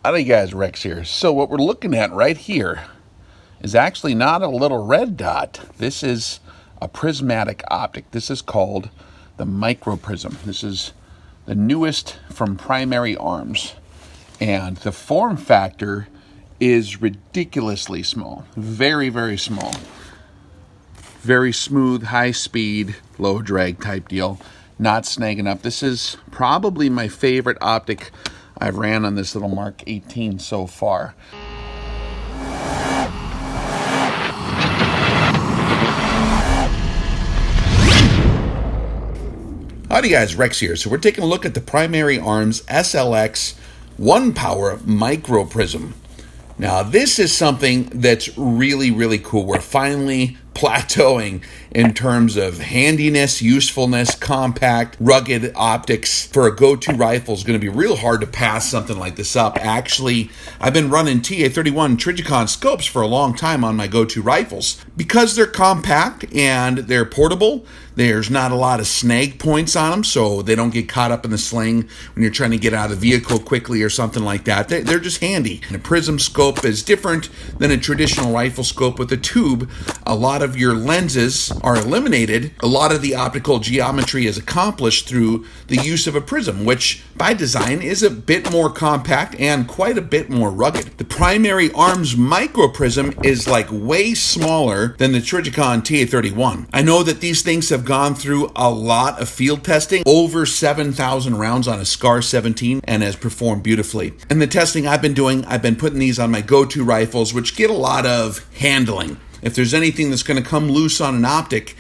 Howdy guys, Rex here. So what we're looking at right here is actually not a little red dot. This is a prismatic optic. This is called the MicroPrism. This is the newest from Primary Arms. And the form factor is ridiculously small. Very, very small. Very smooth, high speed, low drag type deal. Not snagging up. This is probably my favorite optic I've ran on this little Mark 18 so far. Howdy guys, Rex here. So we're taking a look at the Primary Arms SLX 1-power MicroPrism. Now this is something that's really, really cool. We're finally plateauing in terms of handiness, usefulness, compact, rugged optics. For a go-to rifle is going to be real hard to pass something like this up. Actually, I've been running TA31 Trijicon scopes for a long time on my go-to rifles. Because they're compact and they're portable, there's not a lot of snag points on them, so they don't get caught up in the sling when you're trying to get out of the vehicle quickly or something like that. They're just handy. And a Prism Scope is different than a traditional rifle scope with a tube. A lot of your lenses are eliminated. A lot of the optical geometry is accomplished through the use of a prism, which by design is a bit more compact and quite a bit more rugged. The Primary Arms MicroPrism is like way smaller than the Trijicon TA31. I know that these things have gone through a lot of field testing, over 7,000 rounds on a SCAR 17, and has performed beautifully. And the testing I've been doing, I've been putting these on my go-to rifles, which get a lot of handling. If there's anything that's going to come loose on an optic,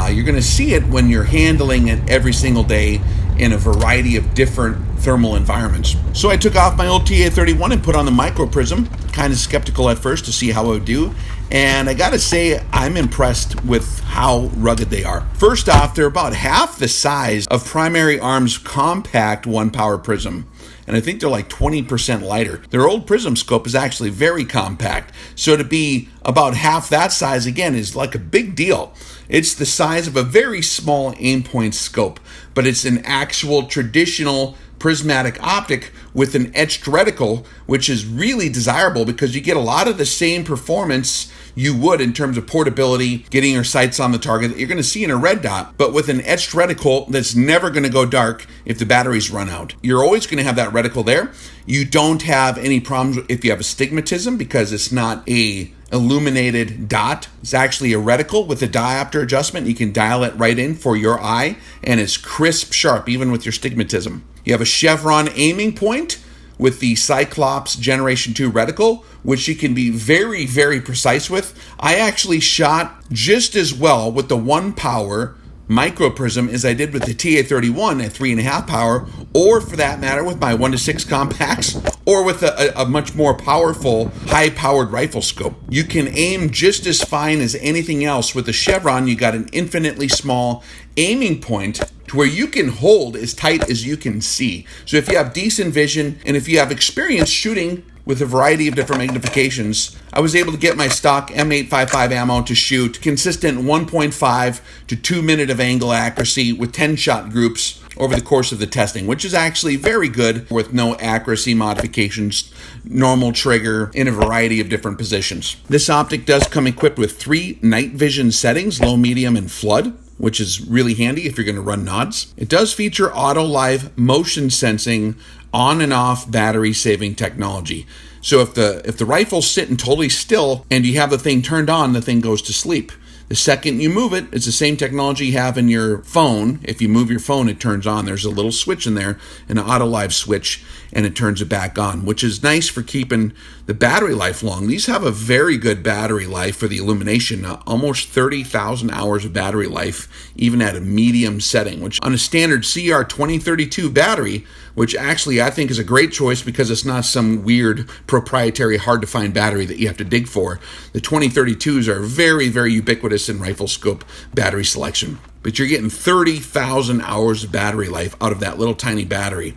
you're going to see it when you're handling it every single day in a variety of different thermal environments. So I took off my old TA31 and put on the MicroPrism. Kind of skeptical at first to see how it would do. And I gotta say, I'm impressed with how rugged they are. First off, they're about half the size of Primary Arms' compact 1-power prism. And I think they're like 20% lighter. Their old Prism Scope is actually very compact. So to be about half that size again is like a big deal. It's the size of a very small aim point scope, but it's an actual traditional prismatic optic with an etched reticle, which is really desirable because you get a lot of the same performance you would in terms of portability, getting your sights on the target that you're going to see in a red dot, but with an etched reticle that's never going to go dark if the batteries run out. You're always going to have that reticle there. You don't have any problems if you have astigmatism because it's not a illuminated dot. It's actually a reticle with a diopter adjustment. You can dial it right in for your eye, and it's crisp sharp even with your astigmatism. You have a Chevron aiming point with the Cyclops Generation 2 reticle, which you can be very, very precise with. I actually shot just as well with the 1-power MicroPrism as I did with the TA31 at 3.5 power, or for that matter with my 1:6 compacts, or with a much more powerful, high-powered rifle scope. You can aim just as fine as anything else. With the Chevron, you got an infinitely small aiming point to where you can hold as tight as you can see. So if you have decent vision and if you have experience shooting with a variety of different magnifications, I was able to get my stock M855 ammo to shoot consistent 1.5 to 2 minute of angle accuracy with 10 shot groups over the course of the testing, which is actually very good with no accuracy modifications, normal trigger in a variety of different positions. This optic does come equipped with 3 night vision settings, low, medium, and flood, which is really handy if you're going to run nods. It does feature AutoLive motion sensing on and off battery saving technology. So if the rifle's sitting totally still and you have the thing turned on, the thing goes to sleep. The second you move it, it's the same technology you have in your phone. If you move your phone, it turns on. There's a little switch in there, an AutoLive switch, and it turns it back on, which is nice for keeping the battery life long. These have a very good battery life for the Illumination, almost 30,000 hours of battery life, even at a medium setting, which on a standard CR2032 battery, which actually I think is a great choice because it's not some weird proprietary hard-to-find battery that you have to dig for. The 2032s are very, very ubiquitous in rifle scope battery selection. But you're getting 30,000 hours of battery life out of that little tiny battery.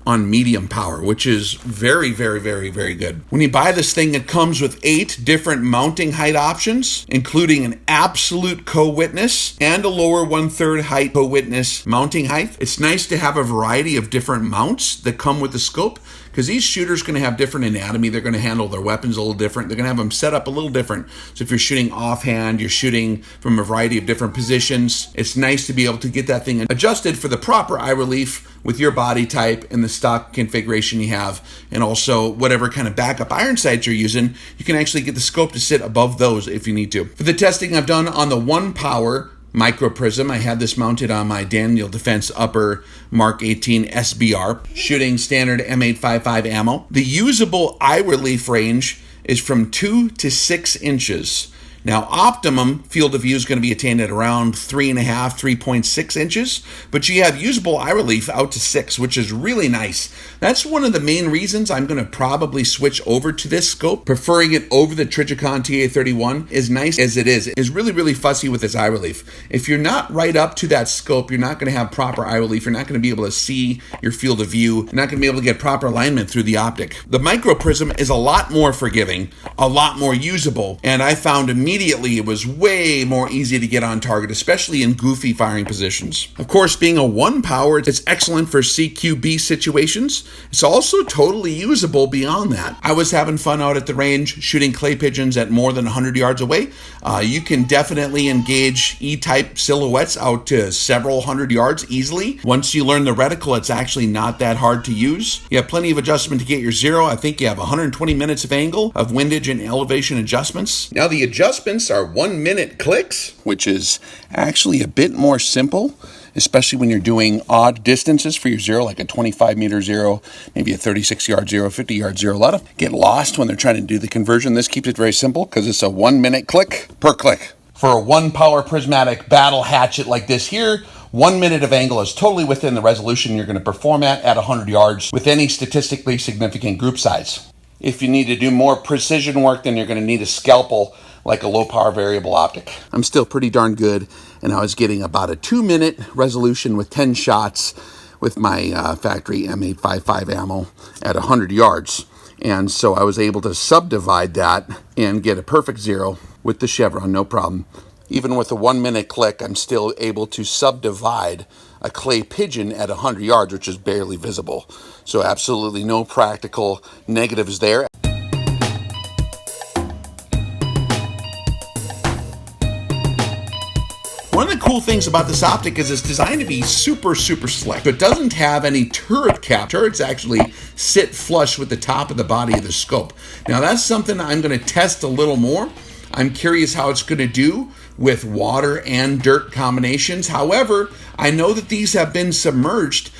on medium power, which is very, very, very, very good. When you buy this thing, it comes with 8 different mounting height options, including an absolute co-witness and a lower 1/3 height co-witness mounting height. It's nice to have a variety of different mounts that come with the scope, because these shooters are going to have different anatomy. They're going to handle their weapons a little different. They're going to have them set up a little different. So if you're shooting offhand, you're shooting from a variety of different positions. It's nice to be able to get that thing adjusted for the proper eye relief with your body type and the stock configuration you have, and also whatever kind of backup iron sights you're using. You can actually get the scope to sit above those if you need to. For the testing I've done on the 1 power MicroPrism, I had this mounted on my Daniel Defense Upper Mark 18 SBR, shooting standard M855 ammo. The usable eye relief range is from 2 to 6 inches. Now, optimum field of view is going to be attained at around 3.5, 3.6 inches, but you have usable eye relief out to 6, which is really nice. That's one of the main reasons I'm going to probably switch over to this scope. Preferring it over the Trijicon TA31, as nice as it is really, really fussy with its eye relief. If you're not right up to that scope, you're not going to have proper eye relief. You're not going to be able to see your field of view. You're not going to be able to get proper alignment through the optic. The MicroPrism is a lot more forgiving, a lot more usable, and I found immediately it was way more easy to get on target, especially in goofy firing positions. Of course, being a 1 power, it's excellent for CQB situations. It's also totally usable beyond that. I was having fun out at the range shooting clay pigeons at more than 100 yards away. You can definitely engage E-type silhouettes out to several hundred yards easily. Once you learn the reticle, it's actually not that hard to use. You have plenty of adjustment to get your zero. I think you have 120 minutes of angle, of windage and elevation adjustments. Now the adjustments are 1-minute clicks, which is actually a bit more simple, especially when you're doing odd distances for your zero, like a 25-meter zero, maybe a 36-yard zero, 50-yard zero. A lot of get lost when they're trying to do the conversion. This keeps it very simple because it's a 1-minute click per click. For a 1-power prismatic battle hatchet like this here, 1 minute of angle is totally within the resolution you're going to perform at 100 yards with any statistically significant group size. If you need to do more precision work, then you're going to need a scalpel like a low power variable optic. I'm still pretty darn good, and I was getting about a 2-minute resolution with 10 shots with my factory M855 ammo at 100 yards. And so I was able to subdivide that and get a perfect zero with the Chevron, no problem. Even with a 1-minute click, I'm still able to subdivide a clay pigeon at 100 yards, which is barely visible. So absolutely no practical negatives there. One of the cool things about this optic is it's designed to be super, super slick. So it doesn't have any turret cap. Turrets actually sit flush with the top of the body of the scope. Now that's something I'm going to test a little more. I'm curious how it's going to do with water and dirt combinations. However, I know that these have been submerged.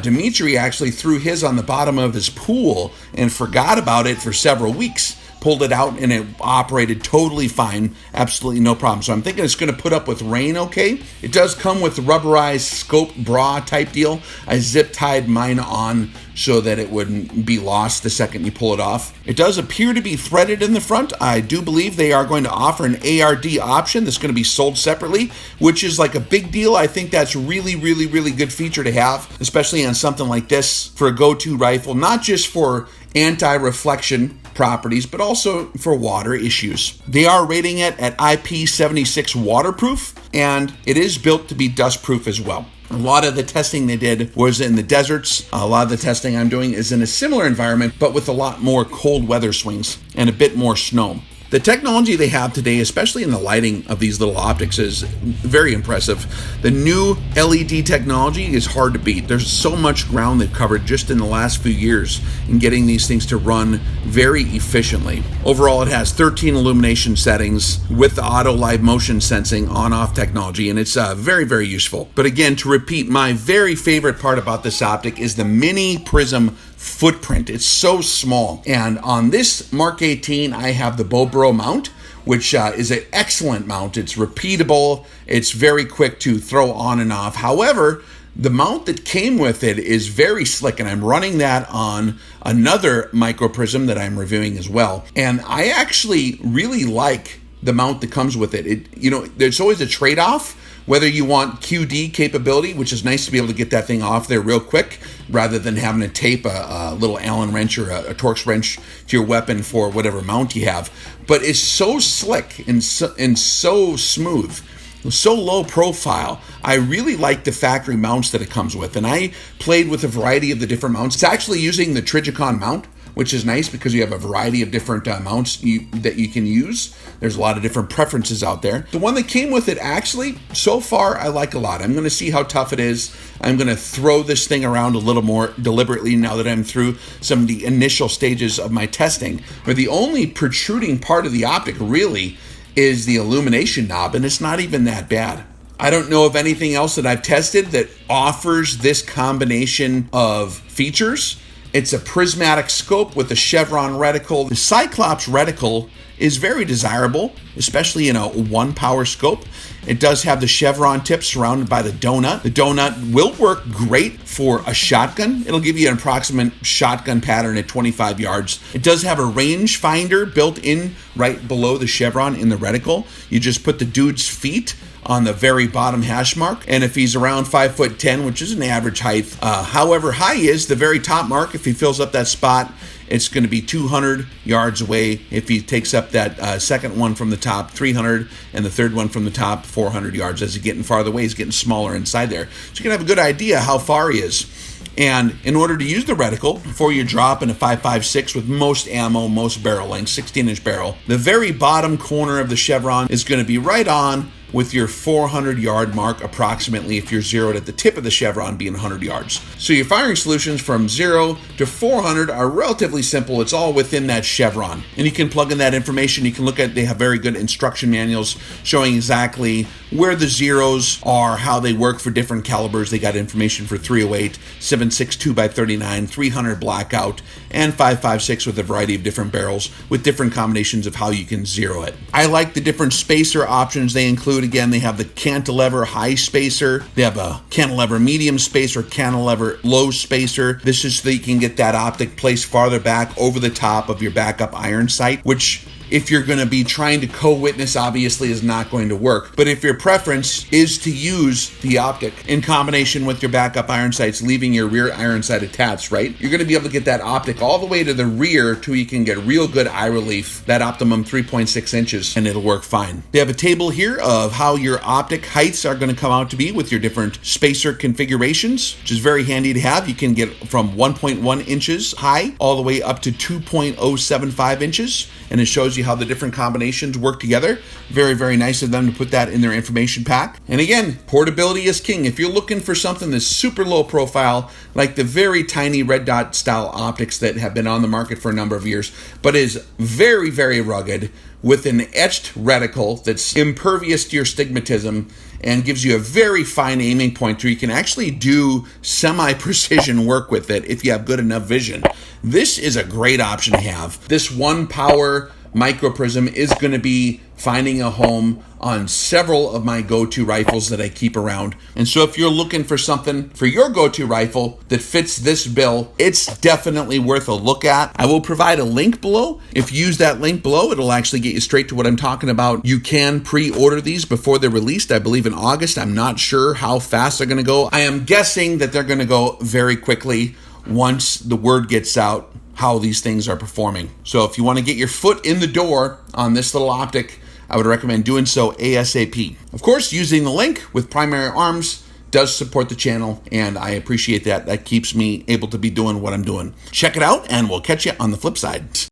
Dimitri actually threw his on the bottom of his pool and forgot about it for several weeks. Pulled it out and it operated totally fine, absolutely no problem. So I'm thinking it's going to put up with rain okay. It does come with the rubberized scope bra type deal. I zip tied mine on so that it wouldn't be lost the second you pull it off. It does appear to be threaded in the front. I do believe they are going to offer an ARD option that's going to be sold separately, which is like a big deal. I think that's really, really, really good feature to have, especially on something like this for a go-to rifle, not just for anti-reflection properties, but also for water issues. They are rating it at IP76 waterproof, and it is built to be dustproof as well. A lot of the testing they did was in the deserts. A lot of the testing I'm doing is in a similar environment, but with a lot more cold weather swings and a bit more snow. The technology they have today, especially in the lighting of these little optics, is very impressive. The new LED technology is hard to beat. There's so much ground they've covered just in the last few years in getting these things to run very efficiently. Overall, it has 13 illumination settings with the AutoLive motion sensing on-off technology, and it's very, very useful. But again, to repeat, my very favorite part about this optic is the mini prism footprint. It's so small. And on this Mark 18, I have the Bobro mount, which is an excellent mount. It's repeatable. It's very quick to throw on and off. However, the mount that came with it is very slick, and I'm running that on another MicroPrism that I'm reviewing as well. And I actually really like the mount that comes with it. There's always a trade-off Whether you want QD capability, which is nice to be able to get that thing off there real quick, rather than having to tape a little Allen wrench or a Torx wrench to your weapon for whatever mount you have. But it's so slick and so smooth, so low profile. I really like the factory mounts that it comes with, and I played with a variety of the different mounts. It's actually using the Trigicon mount, which is nice because you have a variety of different mounts that you can use. There's a lot of different preferences out there. The one that came with it, actually, so far, I like a lot. I'm going to see how tough it is. I'm going to throw this thing around a little more deliberately now that I'm through some of the initial stages of my testing. But the only protruding part of the optic really is the illumination knob, and it's not even that bad. I don't know of anything else that I've tested that offers this combination of features. It's a prismatic scope with a Chevron reticle. The Cyclops reticle is very desirable, especially in a 1-power scope. It does have the chevron tip surrounded by the donut. The donut will work great for a shotgun. It'll give you an approximate shotgun pattern at 25 yards. It does have a range finder built in right below the chevron in the reticle. You just put the dude's feet on the very bottom hash mark, and if he's around 5'10", which is an average height, however high he is, the very top mark, if he fills up that spot, it's going to be 200 yards away. If he takes up that second one from the top, 300, and the third one from the top, 400 yards. As he's getting farther away, he's getting smaller inside there. So you can have a good idea how far he is. And in order to use the reticle, before you drop in a 5.56 with most ammo, most barrel length, 16-inch barrel, the very bottom corner of the chevron is going to be right on with your 400-yard mark approximately if you're zeroed at the tip of the chevron being 100 yards. So your firing solutions from 0 to 400 are relatively simple. It's all within that chevron. And you can plug in that information. You can look at, they have very good instruction manuals showing exactly where the zeros are, how they work for different calibers. They got information for 308, 7.62 by 39, 300 blackout, and 5.56 with a variety of different barrels with different combinations of how you can zero it. I like the different spacer options they include. Again, they have the cantilever high spacer, they have a cantilever medium spacer, cantilever low spacer. This is so that you can get that optic placed farther back over the top of your backup iron sight, which if you're going to be trying to co-witness, obviously is not going to work. But if your preference is to use the optic in combination with your backup iron sights, leaving your rear iron sight attached, right? You're going to be able to get that optic all the way to the rear till you can get real good eye relief, that optimum 3.6 inches, and it'll work fine. They have a table here of how your optic heights are going to come out to be with your different spacer configurations, which is very handy to have. You can get from 1.1 inches high all the way up to 2.075 inches, and it shows you how the different combinations work together. Very, very nice of them to put that in their information pack. And again, portability is king. If you're looking for something that's super low profile, like the very tiny red dot style optics that have been on the market for a number of years, but is very, very rugged, with an etched reticle that's impervious to your astigmatism and gives you a very fine aiming point where you can actually do semi-precision work with it if you have good enough vision. This is a great option to have. This 1-power MicroPrism is going to be finding a home on several of my go-to rifles that I keep around. And so if you're looking for something for your go-to rifle that fits this bill, it's definitely worth a look at. I will provide a link below. If you use that link below, it'll actually get you straight to what I'm talking about. You can pre-order these before they're released, I believe in August. I'm not sure how fast they're going to go. I am guessing that they're going to go very quickly once the word gets out how these things are performing. So if you want to get your foot in the door on this little optic, I would recommend doing so ASAP. Of course, using the link with Primary Arms does support the channel, and I appreciate that. That keeps me able to be doing what I'm doing. Check it out, and we'll catch you on the flip side.